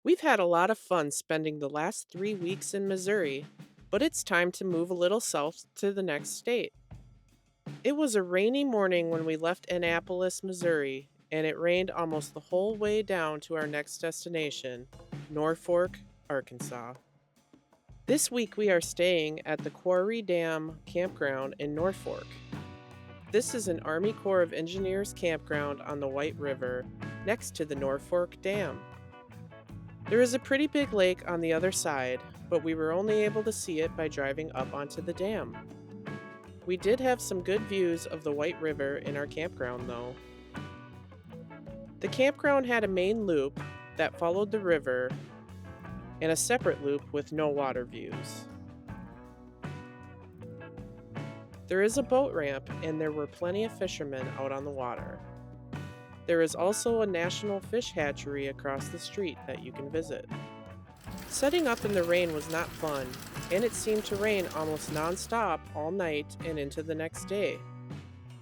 We've had a lot of fun spending the last 3 weeks in Missouri, but it's time to move a little south to the next state. It was a rainy morning when we left Annapolis, Missouri, and it rained almost the whole way down to our next destination, Norfork, Arkansas. This week we are staying at the Quarry-Dam Campground in Norfork. This is an Army Corps of Engineers campground on the White River next to the Norfork Dam. There is a pretty big lake on the other side, but we were only able to see it by driving up onto the dam. We did have some good views of the White River in our campground, though. The campground had a main loop that followed the river and a separate loop with no water views. There is a boat ramp, and there were plenty of fishermen out on the water. There is also a national fish hatchery across the street that you can visit. Setting up in the rain was not fun, and it seemed to rain almost non-stop all night and into the next day.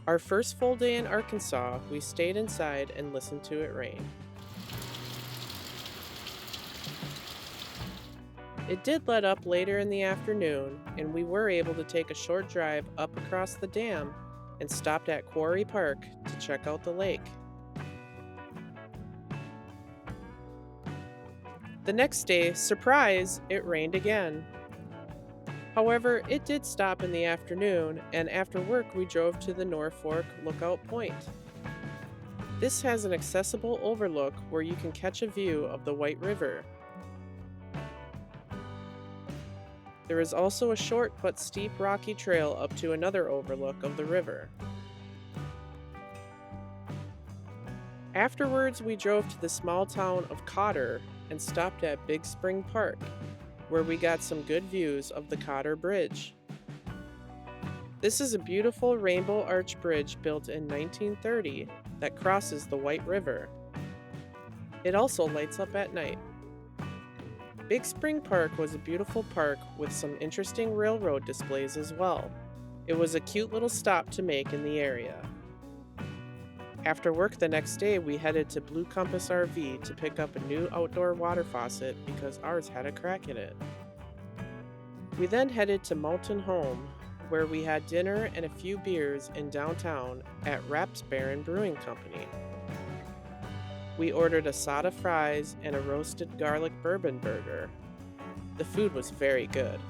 Our first full day in Arkansas, we stayed inside and listened to it rain. It did let up later in the afternoon, and we were able to take a short drive up across the dam and stopped at Quarry Park to check out the lake. The next day, surprise, it rained again. However, it did stop in the afternoon, and after work we drove to the Norfork Lookout Point. This has an accessible overlook where you can catch a view of the White River. There is also a short but steep rocky trail up to another overlook of the river. Afterwards, we drove to the small town of Cotter and stopped at Big Spring Park, where we got some good views of the Cotter Bridge. This is a beautiful rainbow arch bridge built in 1930 that crosses the White River. It also lights up at night. Big Spring Park was a beautiful park with some interesting railroad displays as well. It was a cute little stop to make in the area. After work the next day, we headed to Blue Compass RV to pick up a new outdoor water faucet because ours had a crack in it. We then headed to Mountain Home, where we had dinner and a few beers in downtown at Rapp's Barren Brewing Company. We ordered asada fries and a roasted garlic bourbon burger. The food was very good.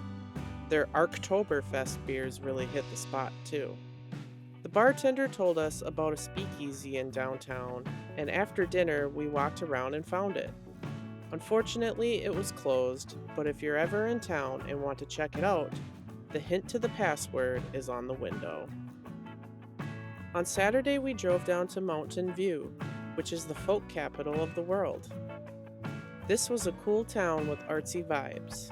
Their Arktoberfest beers really hit the spot too. The bartender told us about a speakeasy in downtown, and after dinner we walked around and found it. Unfortunately, it was closed, but if you're ever in town and want to check it out, the hint to the password is on the window. On Saturday, we drove down to Mountain View, which is the folk capital of the world. This was a cool town with artsy vibes.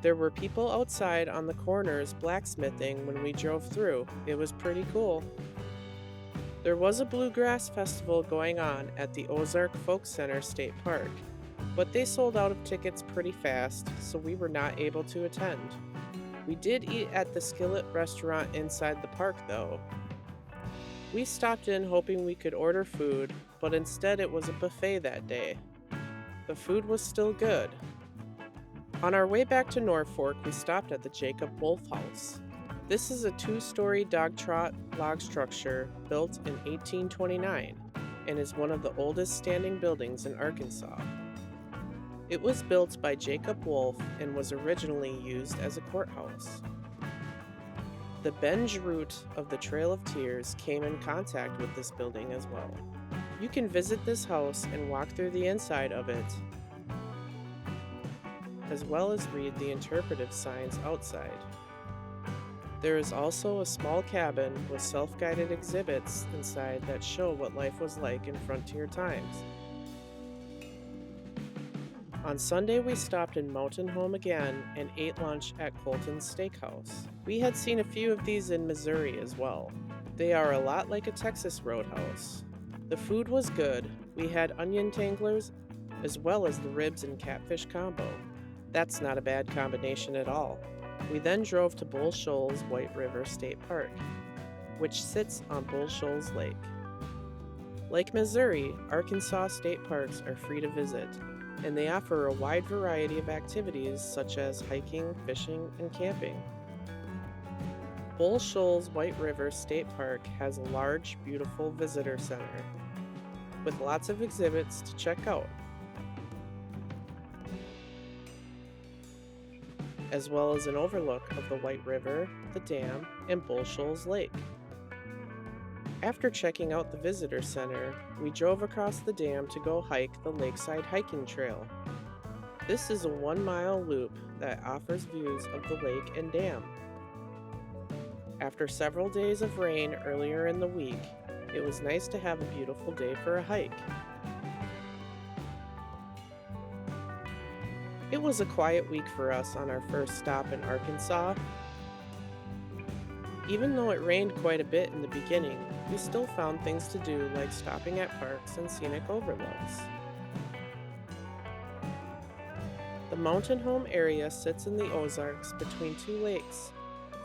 There were people outside on the corners blacksmithing when we drove through. It was pretty cool. There was a bluegrass festival going on at the Ozarks Folk Center State Park, but they sold out of tickets pretty fast, so we were not able to attend. We did eat at the Skillet restaurant inside the park though. We stopped in hoping we could order food, but instead it was a buffet that day. The food was still good. On our way back to Norfork, we stopped at the Jacob Wolf House. This is a 2-story dog trot log structure built in 1829 and is one of the oldest standing buildings in Arkansas. It was built by Jacob Wolf and was originally used as a courthouse. The Benj route of the Trail of Tears came in contact with this building as well. You can visit this house and walk through the inside of it, as well as read the interpretive signs outside. There is also a small cabin with self-guided exhibits inside that show what life was like in frontier times. On Sunday, we stopped in Mountain Home again and ate lunch at Colton's Steakhouse. We had seen a few of these in Missouri as well. They are a lot like a Texas roadhouse. The food was good. We had onion tanglers as well as the ribs and catfish combo. That's not a bad combination at all. We then drove to Bull Shoals White River State Park, which sits on Bull Shoals Lake. Like Missouri, Arkansas state parks are free to visit, and they offer a wide variety of activities such as hiking, fishing, and camping. Bull Shoals White River State Park has a large, beautiful visitor center with lots of exhibits to check out, as well as an overlook of the White River, the dam, and Bull Shoals Lake. After checking out the visitor center, we drove across the dam to go hike the Lakeside Hiking Trail. This is a 1-mile loop that offers views of the lake and dam. After several days of rain earlier in the week, it was nice to have a beautiful day for a hike. It was a quiet week for us on our first stop in Arkansas. Even though it rained quite a bit in the beginning, we still found things to do like stopping at parks and scenic overlooks. The mountain home area sits in the Ozarks between two lakes,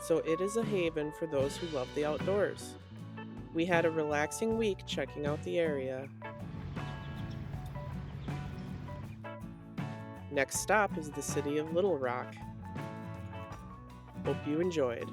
so it is a haven for those who love the outdoors. We had a relaxing week checking out the area. Next stop is the city of Little Rock. Hope you enjoyed.